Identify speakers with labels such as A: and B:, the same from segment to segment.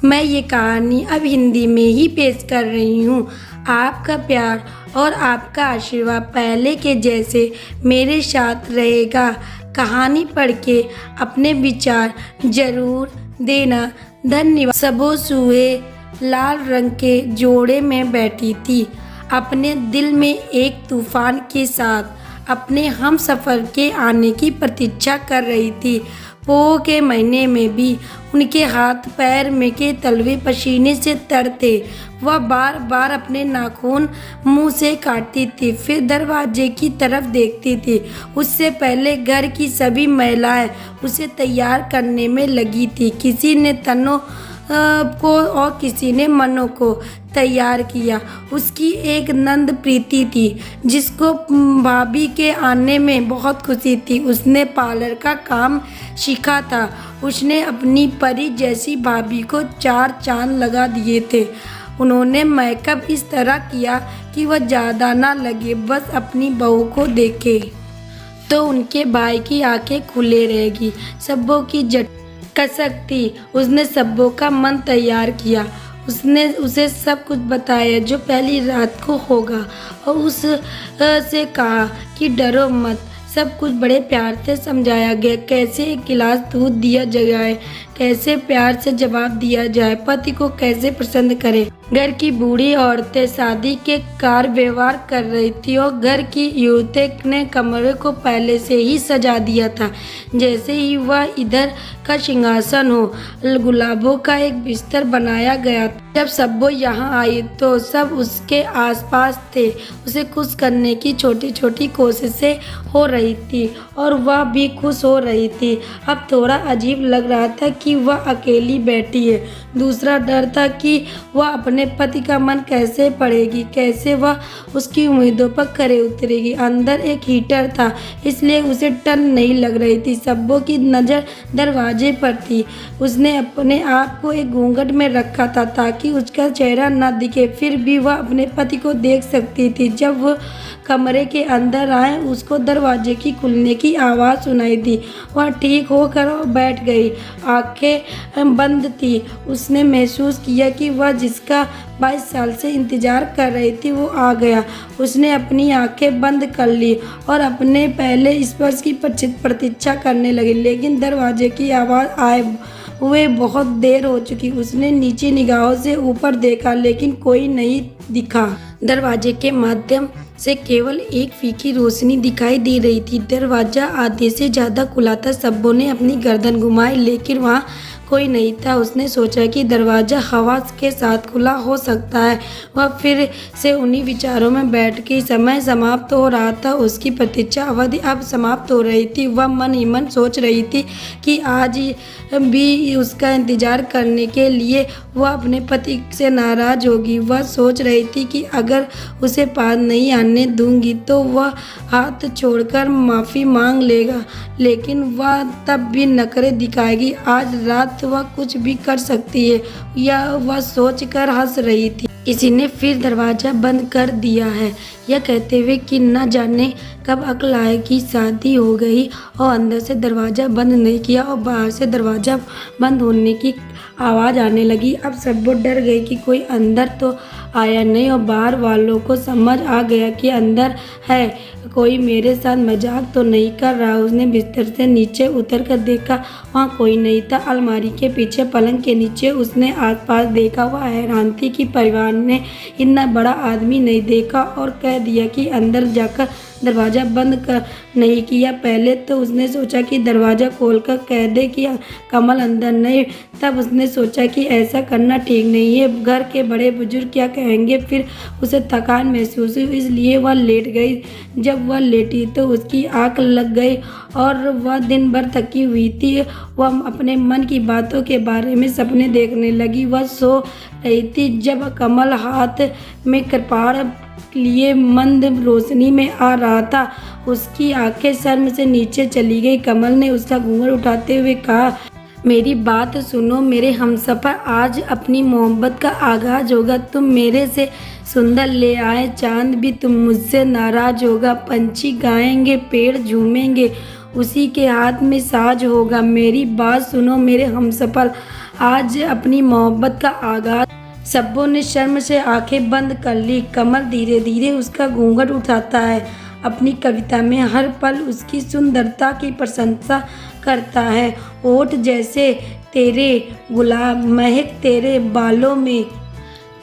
A: मैं ये कहानी अब हिंदी में ही पेश कर रही हूँ। आपका प्यार और आपका आशीर्वाद पहले के जैसे मेरे साथ रहेगा। कहानी पढ़ के अपने विचार ज़रूर देना। धन्यवाद। सबो सुबह लाल रंग के जोड़े में बैठी थी, अपने दिल में एक तूफान के साथ अपने हम सफ़र के आने की प्रतीक्षा कर रही थी। पोह के महीने में भी उनके हाथ पैर में के तलवे पसीने से तर थे। वह बार बार अपने नाखून मुंह से काटती थी, फिर दरवाजे की तरफ देखती थी। उससे पहले घर की सभी महिलाएं उसे तैयार करने में लगी थी। किसी ने तनों को और किसी ने मनों को तैयार किया। उसकी एक नंद प्रीति थी जिसको भाभी के आने में बहुत खुशी थी। उसने पार्लर का काम सीखा था। उसने अपनी परी जैसी भाभी को 4 चांद लगा दिए थे। उन्होंने मेकअप इस तरह किया कि वह ज़्यादा ना लगे, बस अपनी बहू को देखे तो उनके भाई की आंखें खुले रहेगी। सब्बों की कसक थी। उसने सब्बों का मन तैयार किया। उसने उसे सब कुछ बताया जो पहली रात को होगा और उससे कहा कि डरो मत, सब कुछ बड़े प्यार से समझाया गया। कैसे एक गिलास दूध दिया जाए, कैसे प्यार से जवाब दिया जाए, पति को कैसे पसंद करें। घर की बूढ़ी औरतें शादी के कार व्यवहार कर रही थी और घर की युवती ने कमरे को पहले से ही सजा दिया था जैसे ही वह इधर का सिंहासन हो। गुलाबों का एक बिस्तर बनाया गया था। जब सब्बो यहाँ आई तो सब उसके आसपास थे। उसे खुश करने की छोटी छोटी कोशिशें हो रही थी और वह भी खुश हो रही थी। अब थोड़ा अजीब लग रहा था कि वह अकेली बैठी है। दूसरा डर था कि वह अपने पति का मन कैसे पढ़ेगी, कैसे वह उसकी उम्मीदों पर खरे उतरेगी। अंदर एक हीटर था इसलिए उसे ठंड नहीं लग रही थी। सब्बो की नज़र दरवाजे पर थी। उसने अपने आप को एक घूंघट में रखा था ताकि उसका चेहरा न दिखे, फिर भी वह अपने पति को देख सकती थी। जब वह कमरे के अंदर आए उसको दरवाजे की खुलने की आवाज़ सुनाई दी। वह ठीक होकर बैठ गई, आंखें बंद थी। उसने महसूस किया कि वह जिसका 22 साल से इंतज़ार कर रही थी वो आ गया। उसने अपनी आंखें बंद कर ली और अपने पहले स्पर्श की प्रतीक्षा करने लगी, लेकिन दरवाजे की आवाज़ आए हुए बहुत देर हो चुकी। उसने नीचे निगाहों से ऊपर देखा लेकिन कोई नहीं दिखा। दरवाजे के माध्यम से केवल एक फीकी रोशनी दिखाई दे रही थी। दरवाज़ा आधे से ज़्यादा खुला था। सब्बों ने अपनी गर्दन घुमाई लेकिन वहाँ कोई नहीं था। उसने सोचा कि दरवाज़ा हवा के साथ खुला हो सकता है। वह फिर से उन्हीं विचारों में बैठ के समय समाप्त हो रहा था। उसकी प्रतीक्षा अवधि अब समाप्त हो रही थी। वह मन ही मन सोच रही थी कि आज भी उसका इंतज़ार करने के लिए वह अपने पति से नाराज़ होगी। वह सोच रही थी कि अगर उसे पास नहीं आने दूंगी तो वह हाथ छोड़कर माफ़ी मांग लेगा, लेकिन वह तब भी नखरे दिखाएगी। आज रात वह कुछ भी कर सकती है, यह वह सोचकर हंस रही थी। किसी ने फिर दरवाज़ा बंद कर दिया है, यह कहते हुए कि न जाने कब अक्ल आए कि शादी हो गई और अंदर से दरवाज़ा बंद नहीं किया और बाहर से दरवाज़ा बंद होने की आवाज़ आने लगी। अब सब डर गए कि कोई अंदर तो आया नहीं और बाहर वालों को समझ आ गया कि अंदर है कोई, मेरे साथ मजाक तो नहीं कर रहा। उसने बिस्तर से नीचे उतर कर देखा, वहाँ कोई नहीं था। अलमारी के पीछे पलंग के नीचे उसने आसपास देखा। वह हैरान थी कि परिवार ने इतना बड़ा आदमी नहीं देखा और कह दिया कि अंदर जाकर दरवाज़ा बंद कर नहीं किया। पहले तो उसने सोचा कि दरवाज़ा खोलकर कह दे कि कमल अंदर नहीं। तब उसने सोचा कि ऐसा करना ठीक नहीं है, घर के बड़े बुजुर्ग क्या कहेंगे। फिर उसे थकान महसूस हुई इसलिए वह लेट गई। जब वह लेटी तो उसकी आँख लग गई और वह दिन भर थकी हुई थी। वह अपने मन की बातों के बारे में सपने देखने लगी। वह सो रही थी जब कमल हाथ में कृपाण लिए मंद रोशनी में आ रहा था। उसकी आंखें शर्म से नीचे चली गई। कमल ने उसका घूंघट उठाते हुए कहा, मेरी बात सुनो मेरे हमसफर, आज अपनी मोहब्बत का आगाज होगा। तुम मेरे से सुंदर ले आए चांद भी तुम मुझसे नाराज होगा। पंछी गाएंगे, पेड़ झूमेंगे, उसी के हाथ में साज होगा। मेरी बात सुनो मेरे हमसफर, आज अपनी मोहब्बत का आगाज। सब्बो ने शर्म से आंखें बंद कर ली। कमल धीरे धीरे उसका घूंघट उठाता है, अपनी कविता में हर पल उसकी सुंदरता की प्रशंसा करता है। होठ जैसे तेरे गुलाब, महक तेरे बालों में,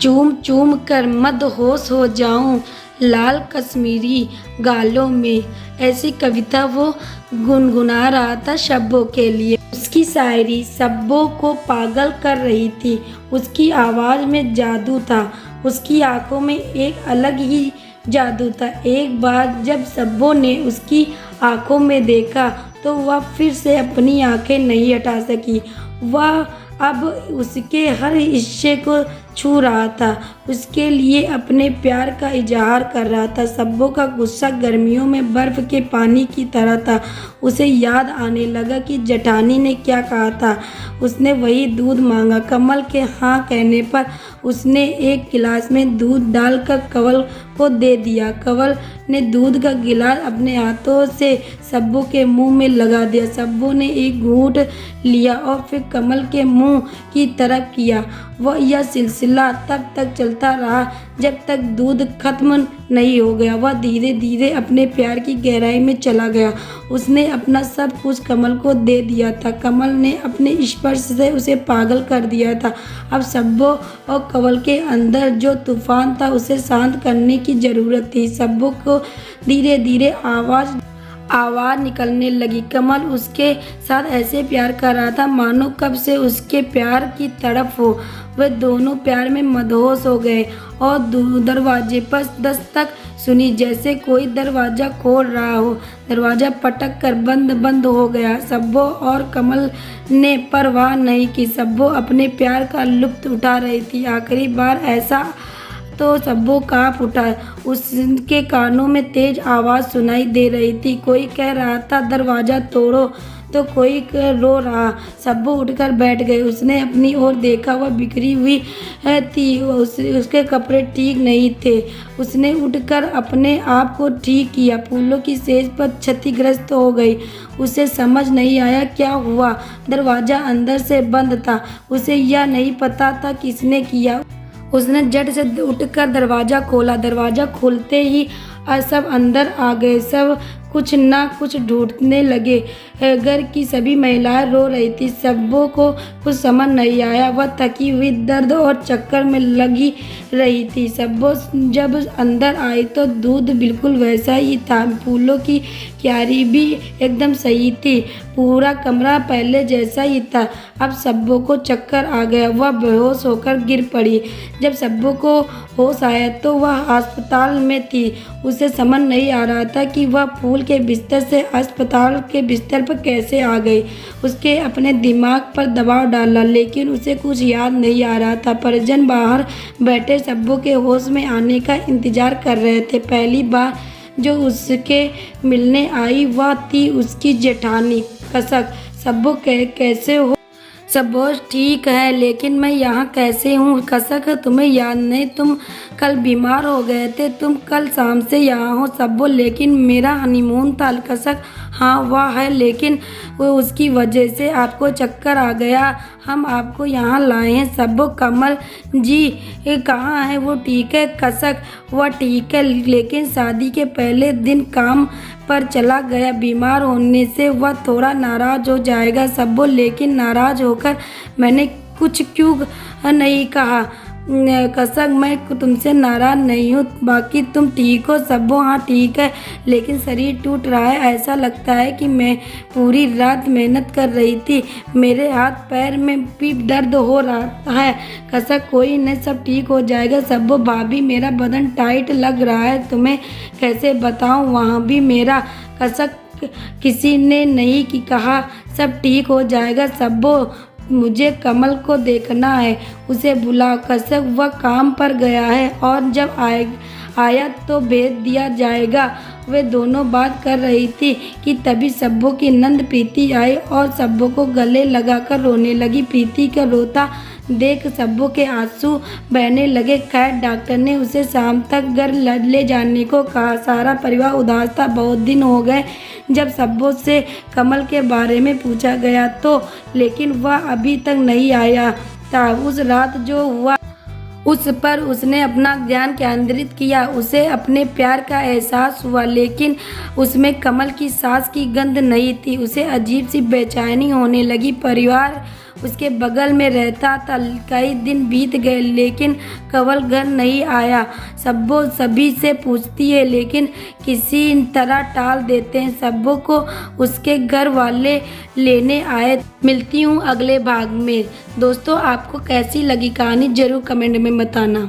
A: चूम चूम कर मदहोश हो जाऊं लाल कश्मीरी गालों में। ऐसी कविता वो गुनगुना रहा था शब्बों के लिए। उसकी शायरी शब्बों को पागल कर रही थी। उसकी आवाज़ में जादू था, उसकी आंखों में एक अलग ही जादू था। एक बार जब शब्बों ने उसकी आंखों में देखा तो वह फिर से अपनी आंखें नहीं हटा सकी। वह अब उसके हर हिस्से को छू रहा था, उसके लिए अपने प्यार का इजहार कर रहा था। शब्बों का गुस्सा गर्मियों में बर्फ़ के पानी की तरह था। उसे याद आने लगा कि जेठानी ने क्या कहा था। उसने वही दूध मांगा। कमल के हाँ कहने पर उसने एक गिलास में दूध डालकर कंवल को दे दिया। कंवल ने दूध का गिलास अपने हाथों से शब्बों के मुंह में लगा दिया। शब्बों ने एक घूंट लिया और फिर कमल के मुंह की तरफ किया। वह यह सिलसिला तब तक चलता रहा जब तक दूध खत्म नहीं हो गया। वह धीरे धीरे अपने प्यार की गहराई में चला गया। उसने अपना सब कुछ कमल को दे दिया था। कमल ने अपने स्पर्श से उसे पागल कर दिया था। अब शब्बों और कंवल के अंदर जो तूफान था उसे शांत करने की ज़रूरत थी। शब्बों को धीरे धीरे आवाज़ निकलने लगी। कमल उसके साथ ऐसे प्यार कर रहा था मानो कब से उसके प्यार की तड़प हो। वे दोनों प्यार में मदहोश हो गए और दरवाजे पर दस्तक सुनी, जैसे कोई दरवाज़ा खोल रहा हो। दरवाज़ा पटक कर बंद हो गया। शब्बों और कमल ने परवाह नहीं की। शब्बों अपने प्यार का लुत्फ़ उठा रही थी। आखिरी बार ऐसा तो शब्बों काँप उठा। उसके कानों में तेज आवाज़ सुनाई दे रही थी। कोई कह रहा था दरवाज़ा तोड़ो, तो कोई रो रहा। शब्बों उठकर बैठ गए। उसने अपनी ओर देखा, वह बिखरी हुई थी। उसके कपड़े ठीक नहीं थे। उसने उठकर अपने आप को ठीक किया। फूलों की सेज पर क्षतिग्रस्त हो गई। उसे समझ नहीं आया क्या हुआ। दरवाज़ा अंदर से बंद था। उसे यह नहीं पता था किसने किया। उसने झट से उठकर दरवाज़ा खोला। दरवाज़ा खोलते ही सब अंदर आ गए। सब कुछ ना कुछ ढूंढने लगे। घर की सभी महिलाएं रो रही थी। शब्बों को कुछ समझ नहीं आया। वह थकी हुई दर्द और चक्कर में लगी रही थी। शब्बों जब अंदर आई तो दूध बिल्कुल वैसा ही था। फूलों की क्यारी भी एकदम सही थी। पूरा कमरा पहले जैसा ही था। अब शब्बों को चक्कर आ गया। वह बेहोश होकर गिर पड़ी। जब शब्बों को होश आया तो वह अस्पताल में थी। उसे समझ नहीं आ रहा था कि वह फूल के बिस्तर से अस्पताल के बिस्तर पर कैसे आ गई। उसके अपने दिमाग पर दबाव डाला, लेकिन उसे कुछ याद नहीं आ रहा था। परिजन बाहर बैठे शब्बों के होश में आने का इंतजार कर रहे थे। पहली बार जो उसके मिलने आई वह थी उसकी जेठानी कसक। शब्बों कैसे हो? शब्बों ठीक है, लेकिन मैं यहाँ कैसे हूँ? कसक तुम्हें याद नहीं, तुम कल बीमार हो गए थे। तुम कल शाम से यहाँ हो। शब्बों लेकिन मेरा हनीमून था। कसक हाँ वह है, लेकिन वो उसकी वजह से आपको चक्कर आ गया। हम आपको यहाँ लाए हैं। शब्बों कमल जी कहाँ है? वो ठीक है। कसक वह ठीक है, लेकिन शादी के पहले दिन काम पर चला गया। बीमार होने से वह थोड़ा नाराज़ हो जाएगा। शब्बों लेकिन नाराज़ होकर मैंने कुछ क्यों नहीं कहा? कसक मैं तुमसे नाराज़ नहीं हूँ, बाकी तुम ठीक हो? शब्बों हाँ ठीक है, लेकिन शरीर टूट रहा है। ऐसा लगता है कि मैं पूरी रात मेहनत कर रही थी। मेरे हाथ पैर में भी दर्द हो रहा है। कसक कोई नहीं, सब ठीक हो जाएगा। शब्बों भाभी मेरा बदन टाइट लग रहा है, तुम्हें कैसे बताऊँ? वहाँ भी मेरा। कसक किसी ने नहीं कि कहा सब ठीक हो जाएगा। शब्बों मुझे कमल को देखना है, उसे बुलाओ। कसक वह काम पर गया है और जब आया तो भेज दिया जाएगा। वे दोनों बात कर रही थी कि तभी शब्बों की नंद प्रीति आई और शब्बों को गले लगाकर रोने लगी। प्रीति का रोता देख सब्बू के आंसू बहने लगे। खैर डॉक्टर ने उसे शाम तक घर ले जाने को कहा। सारा परिवार उदास था। बहुत दिन हो गए। जब सब्बू से कमल के बारे में पूछा गया तो लेकिन वह अभी तक नहीं आया था। उस रात जो हुआ उस पर उसने अपना ध्यान केंद्रित किया। उसे अपने प्यार का एहसास हुआ, लेकिन उसमें कमल की सांस की गंध नहीं थी। उसे अजीब सी बेचैनी होने लगी। परिवार उसके बगल में रहता था। कई दिन बीत गए लेकिन कमल घर नहीं आया। सब्बू सभी से पूछती है लेकिन किसी तरह टाल देते हैं। सब्बू को उसके घर वाले लेने आए। मिलती हूँ अगले भाग में। दोस्तों आपको कैसी लगी कहानी ज़रूर कमेंट में बताना।